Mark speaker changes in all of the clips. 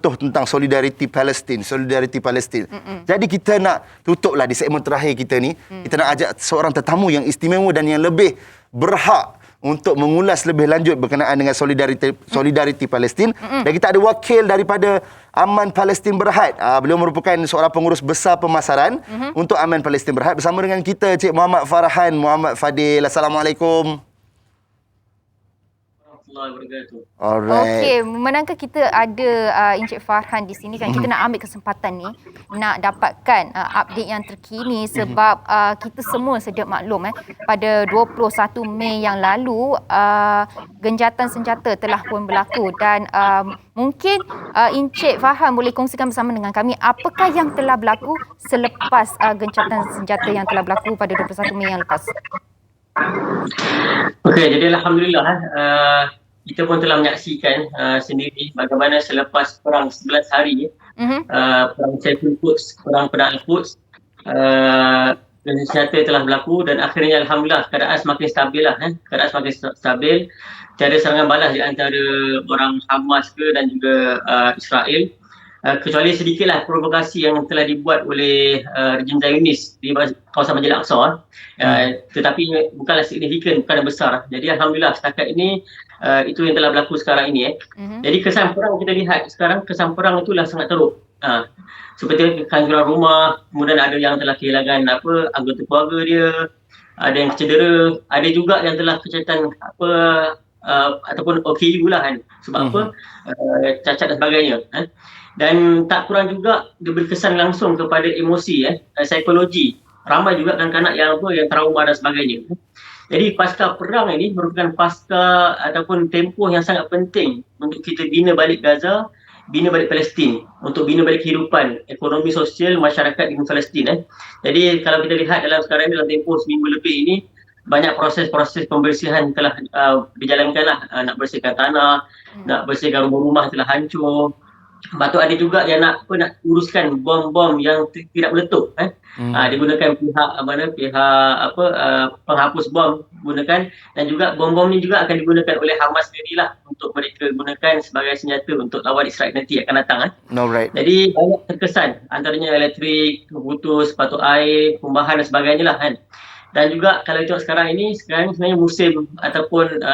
Speaker 1: tentang solidariti Palestin. Jadi kita nak tutuplah di segmen terakhir kita ni. Kita nak ajak seorang tetamu yang istimewa dan yang lebih berhak untuk mengulas lebih lanjut berkenaan dengan solidariti Palestin. Dan kita ada wakil daripada Aman Palestin Berhad. Beliau merupakan seorang pengurus besar pemasaran untuk Aman Palestin Berhad. Bersama dengan kita Cik Muhammad Farhan Muhammad Fadil. Assalamualaikum.
Speaker 2: Alright. Okey, menangkan kita ada Encik Farhan di sini kan, kita nak ambil kesempatan ni nak dapatkan update yang terkini sebab kita semua sedia maklum pada 21 Mei yang lalu genjatan senjata telah pun berlaku dan mungkin Encik Farhan boleh kongsikan bersama dengan kami apakah yang telah berlaku selepas gencatan senjata yang telah berlaku pada 21 Mei yang lepas.
Speaker 3: Okey, jadi alhamdulillah kita pun telah menyaksikan sendiri bagaimana selepas perang 11 hari perang Saiful Quds, perang Pedang Al-Quds, senjata telah berlaku dan akhirnya alhamdulillah keadaan semakin stabil keadaan semakin stabil, tiada serangan balas di antara orang Hamas dan juga Israel. Kecuali sedikitlah provokasi yang telah dibuat oleh rejim Zionis di kawasan Masjid Al-Aqsa, tetapi bukanlah signifikan, bukanlah besar. Jadi alhamdulillah setakat ini itu yang telah berlaku sekarang ini. Jadi kesan perang kita lihat sekarang, kesan perang itulah sangat teruk. Seperti kehancuran rumah, kemudian ada yang telah kehilangan anggota keluarga dia, ada yang cedera, ada juga yang telah kecacatan ataupun OKU lah sebab cacat dan sebagainya. Dan tak kurang juga dia berkesan langsung kepada emosi, psikologi. Ramai juga kanak-kanak yang trauma dan sebagainya. Jadi pasca perang ini merupakan pasca ataupun tempoh yang sangat penting untuk kita bina balik Gaza, bina balik Palestin, untuk bina balik kehidupan ekonomi sosial masyarakat di Palestin. Jadi kalau kita lihat sekarang ini, dalam tempoh seminggu lebih ini, banyak proses-proses pembersihan telah dijalankan nak bersihkan tanah, nak bersihkan rumah-rumah telah hancur. Lepas tu ada juga yang nak uruskan bom-bom yang tidak meletup. Digunakan pihak penghapus bom gunakan, dan juga bom-bom ni juga akan digunakan oleh Hamas sendirilah untuk mereka gunakan sebagai senjata untuk lawan Israel nanti akan datang. Jadi banyak terkesan, antaranya elektrik, putus, patuk air, pembahan dan sebagainya lah Dan juga kalau tengok sekarang ini sebenarnya musim ataupun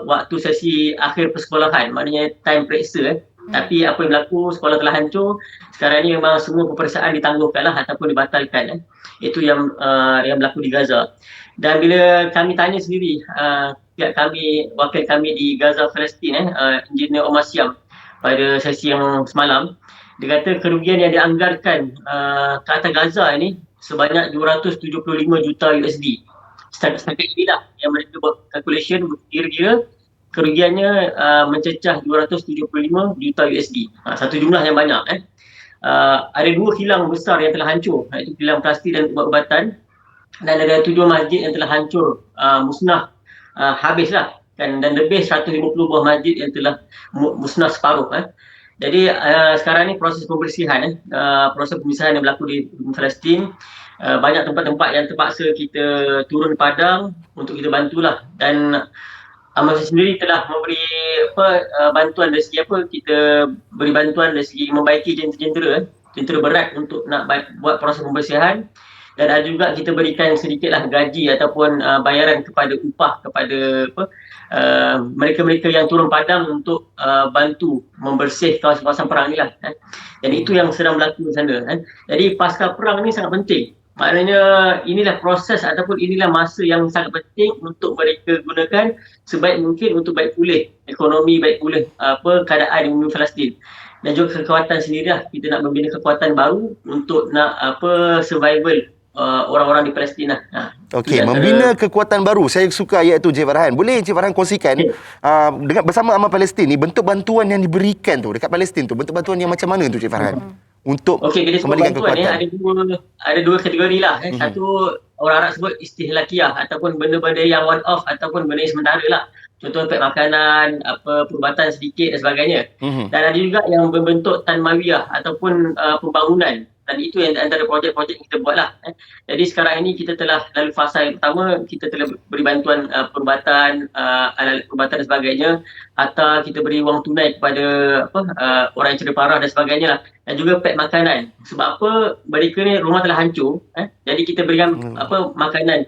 Speaker 3: waktu sesi akhir persekolahan, maknanya time periksa. Tapi apa yang berlaku, sekolah telah hancur. Sekarang ni memang semua peperiksaan ditangguhkan ataupun dibatalkan. Itu yang berlaku di Gaza. Dan bila kami tanya sendiri, pihak kami, wakil kami di Gaza Palestin, Engineer Omar Siam, pada sesi yang semalam, dia kata kerugian yang dianggarkan ke atas Gaza ini sebanyak 275 juta USD. Setakat ini lah yang mereka buat calculation, kira-kira kerugiannya mencecah 275 juta USD. Satu jumlah yang banyak. Ada 2 kilang besar yang telah hancur, iaitu kilang plastik dan ubat-ubatan, dan ada 7 masjid yang telah hancur, musnah, habislah. Dan lebih 150 buah masjid yang telah musnah separuh. Jadi sekarang ni proses pembersihan, yang berlaku di Palestin. Banyak tempat-tempat yang terpaksa kita turun padang untuk kita bantulah. Dan Hamas sendiri telah memberi bantuan dari segi kita beri bantuan dari segi membaiki jentera berat untuk nak buat proses pembersihan, dan ada juga kita berikan sedikitlah gaji ataupun bayaran kepada upah kepada mereka-mereka yang turun padang untuk bantu membersih kawasan perang ni lah. Dan itu yang sedang berlaku di sana. Jadi pasca perang ni sangat penting. Maknanya inilah proses ataupun inilah masa yang sangat penting untuk mereka gunakan sebaik mungkin untuk baik pulih ekonomi, baik pulih keadaan di bumi Palestin. Dan juga kekuatan sendirilah, kita nak membina kekuatan baru untuk nak survival orang-orang di Palestin.
Speaker 1: Okey, membina kekuatan baru. Saya suka ayat tu Encik Farhan. Boleh Encik Farhan kongsikan dengan bersama Aman Palestin ni, bentuk bantuan yang diberikan tu dekat Palestin tu, bentuk bantuan yang macam mana tu Encik Farhan? Untuk kembalikan kekuatan.
Speaker 3: Ada dua kategori lah. Satu, orang Arab sebut istihlakiyah ataupun benda-benda yang one off ataupun benda yang sementara lah. Contoh pack makanan, perubatan sedikit dan sebagainya. Dan ada juga yang berbentuk tanmawiyah ataupun pembangunan. dan itu yang antara projek-projek yang kita buat lah. Jadi sekarang ini kita telah lalu fasa yang pertama, kita telah beri bantuan perubatan, alat perubatan dan sebagainya, atau kita beri wang tunai kepada orang yang cedera parah dan sebagainya lah. Dan juga pack makanan. Sebab apa, mereka ni rumah telah hancur, jadi kita berikan makanan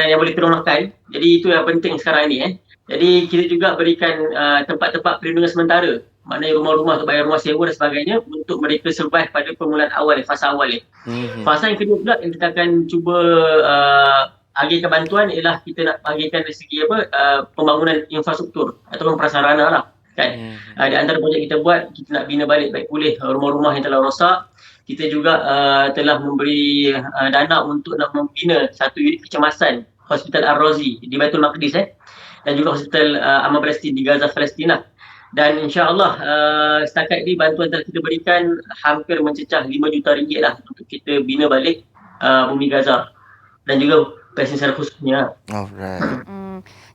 Speaker 3: yang boleh terus makan. Jadi itu yang penting sekarang ni. Jadi kita juga berikan tempat-tempat perlindungan sementara, maknanya rumah-rumah untuk bayar rumah sewa dan sebagainya, untuk mereka survive pada permulaan awal, fasa awal ni. Fasa yang kedua pula yang kita akan cuba agihkan bantuan ialah kita nak agihkan dari segi pembangunan infrastruktur ataupun prasarana lah kan. Di antara projek kita buat, kita nak bina balik baik pulih rumah-rumah yang telah rosak. Kita juga telah memberi dana untuk nak membina satu unit kecemasan Hospital Ar-Razi di Baitul Maqdis dan juga Hospital Aman Palestin di Gaza, Palestin. Dan insya-Allah setakat ini bantuan telah kita berikan hampir mencecah 5 juta ringgit lah untuk kita bina balik bumi Gaza dan juga Palestin secara khususnya.
Speaker 1: Alright.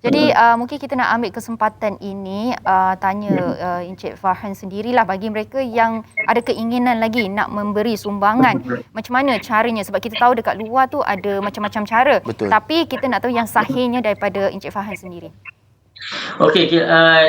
Speaker 2: Jadi mungkin kita nak ambil kesempatan ini tanya Encik Farhan sendirilah, bagi mereka yang ada keinginan lagi nak memberi sumbangan, macam mana caranya? Sebab kita tahu dekat luar tu ada macam-macam cara.
Speaker 1: Betul.
Speaker 2: Tapi kita nak tahu yang sahihnya daripada Encik Farhan sendiri.
Speaker 3: Okey,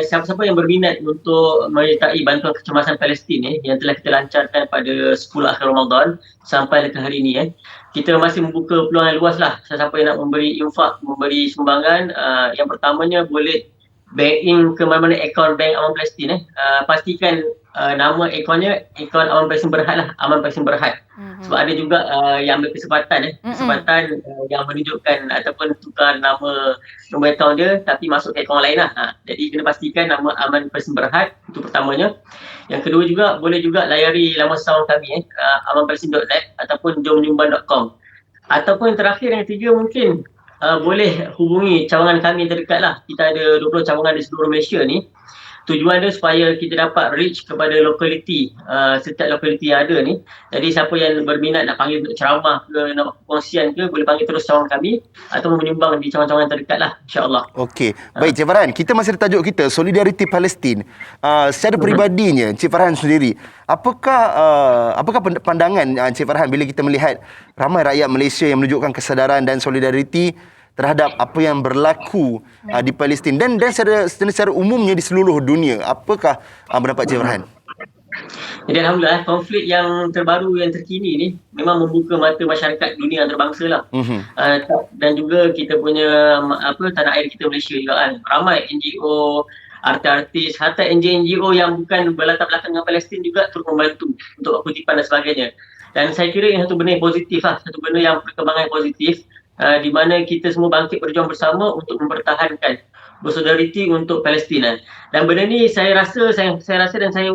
Speaker 3: siapa-siapa yang berminat untuk menyertai bantuan kecemasan Palestin yang telah kita lancarkan pada 10 akhir Ramadan sampai ke hari ini, kita masih membuka peluang yang luas lah. Siapa yang nak memberi infak, memberi sumbangan, yang pertamanya boleh bank in ke mana-mana akaun bank Aman Palestin. Pastikan nama akaunnya akaun Aman Palestin Berhad lah, Aman Palestin Berhad. Sebab ada juga yang ambil kesempatan yang menunjukkan ataupun tukar nama nombor akaun dia tapi masuk ke akaun lain lah. Jadi kena pastikan nama Aman Palestin Berhad, itu pertamanya. Yang kedua juga, boleh juga layari laman sawan kami amanpalestin.net ataupun jomnyumbang.com. Ataupun yang terakhir, yang ketiga mungkin boleh hubungi cawangan kami yang terdekat lah. Kita ada 20 cawangan di seluruh Malaysia ni. Tujuan dia supaya kita dapat reach kepada lokaliti, setiap lokaliti yang ada ni. Jadi siapa yang berminat nak panggil untuk ceramah ke, nak kongsian ke, boleh panggil terus cawangan kami atau menyumbang di cawangan-cawangan terdekat lah, insyaAllah.
Speaker 1: Okey, baik Cik Farhan, kita masih ada tajuk kita, Solidariti Palestin. Secara peribadinya, Cik Farhan sendiri, apakah pandangan Cik Farhan bila kita melihat ramai rakyat Malaysia yang menunjukkan kesedaran dan solidariti terhadap apa yang berlaku di Palestin dan secara umumnya di seluruh dunia? Apakah pendapat Cik Farhan?
Speaker 3: Jadi alhamdulillah, konflik yang terbaru, yang terkini ni memang membuka mata masyarakat dunia antarabangsa lah. Dan juga kita punya tanah air kita, Malaysia juga kan. Ramai NGO, artis-artis, hatta NGO yang bukan berlatar belakang dengan Palestin juga turut membantu untuk kutipan dan sebagainya. Dan saya kira ini satu benda yang positif lah, satu benda yang perkembangan yang positif, di mana kita semua bangkit berjuang bersama untuk mempertahankan bersolidariti untuk Palestin. Dan benda ni saya rasa dan saya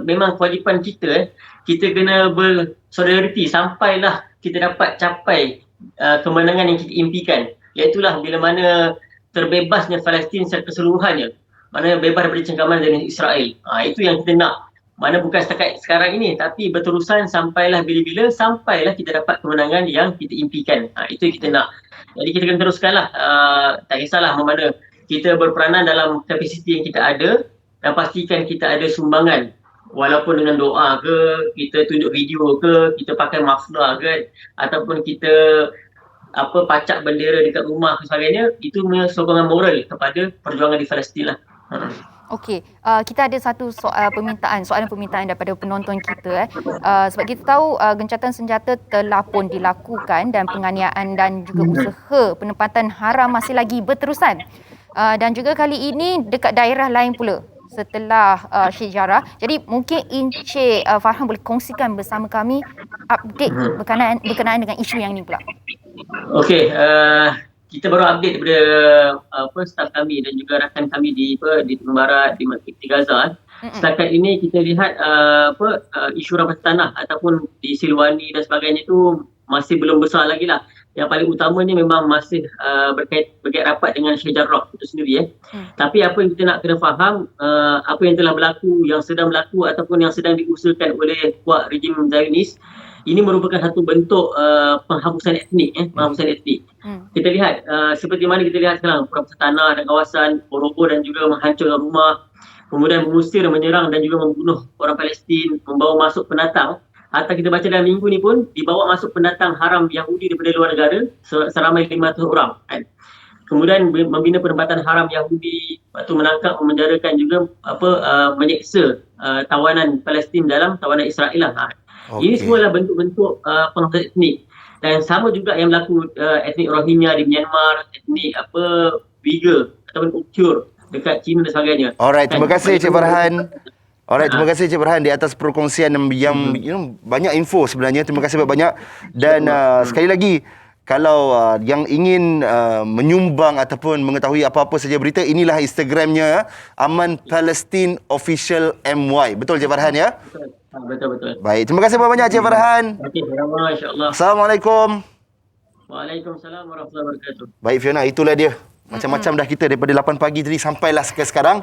Speaker 3: memang kewajipan kita, kita kena bersolidariti sampailah kita dapat capai kemenangan yang kita impikan, iaitulah bila mana terbebasnya Palestin secara keseluruhannya, mana bebas daripada cengkaman dari Israel. Itu yang kita nak. Mana bukan setakat sekarang ini, tapi berterusan sampailah bila-bila, sampailah kita dapat kemenangan yang kita impikan. Itu yang kita nak. Jadi kita kena teruskanlah. Tak kisahlah mana kita berperanan dalam kapasiti yang kita ada, dan pastikan kita ada sumbangan. Walaupun dengan doa ke, kita tunjuk video ke, kita pakai maflar ke, ataupun kita pacak bendera dekat rumah ke sebagainya, itu sokongan moral kepada perjuangan di Palestin lah.
Speaker 2: Okey, kita ada satu soalan permintaan daripada penonton kita. Sebab kita tahu gencatan senjata telah pun dilakukan dan penganiayaan dan juga usaha penempatan haram masih lagi berterusan. Dan juga kali ini dekat daerah lain pula setelah Syekh Jarrah. Jadi mungkin Encik Farhan boleh kongsikan bersama kami update berkenaan dengan isu yang ini pula. Okey,
Speaker 3: kita baru update daripada staf kami dan juga rakan kami di Timur Barat, di Gaza. Setakat ini kita lihat isu rampas tanah ataupun di Silwani dan sebagainya itu masih belum besar lagi lah. Yang paling utamanya memang masih berkait rapat dengan Syekh Jarrah itu sendiri. Tapi apa yang kita nak kena faham, apa yang telah berlaku, yang sedang berlaku ataupun yang sedang diusahakan oleh kuat rejim Zionis, ini merupakan satu bentuk penghapusan etnik. Kita lihat seperti mana kita lihat sekarang, perampasan tanah dan kawasan, roboh dan juga menghancurkan rumah, kemudian mengusir, menyerang dan juga membunuh orang Palestin, membawa masuk pendatang. harta kita baca dalam minggu ni pun dibawa masuk pendatang haram Yahudi daripada luar negara seramai 500 orang kan. Kemudian membina penempatan haram Yahudi, lepas tu menangkap, memenjarakan juga menyeksa tawanan Palestin dalam tawanan Israel lah. Ini semua adalah bentuk-bentuk konflik etnik. Dan sama juga yang berlaku etnik Rohingya di Myanmar, etnik Uyghur ataupun Uyghur dekat China dan sebagainya.
Speaker 1: Alright, terima kasih Encik Farhan. Alright, terima kasih Encik Farhan di atas perkongsian yang banyak info sebenarnya. Terima kasih banyak-banyak. Dan sekali lagi, kalau yang ingin menyumbang ataupun mengetahui apa-apa saja berita, inilah Instagramnya, Aman Palestine Official MY. Betul Encik Farhan ya?
Speaker 3: Betul.
Speaker 1: Baik, terima kasih banyak Encik Farhan.
Speaker 3: Okey, insya-Allah.
Speaker 1: Assalamualaikum.
Speaker 3: Waalaikumsalam warahmatullahi wabarakatuh.
Speaker 1: Baik Fiona, itulah dia. Macam-macam dah kita daripada 8 pagi tadi sampailah sekarang.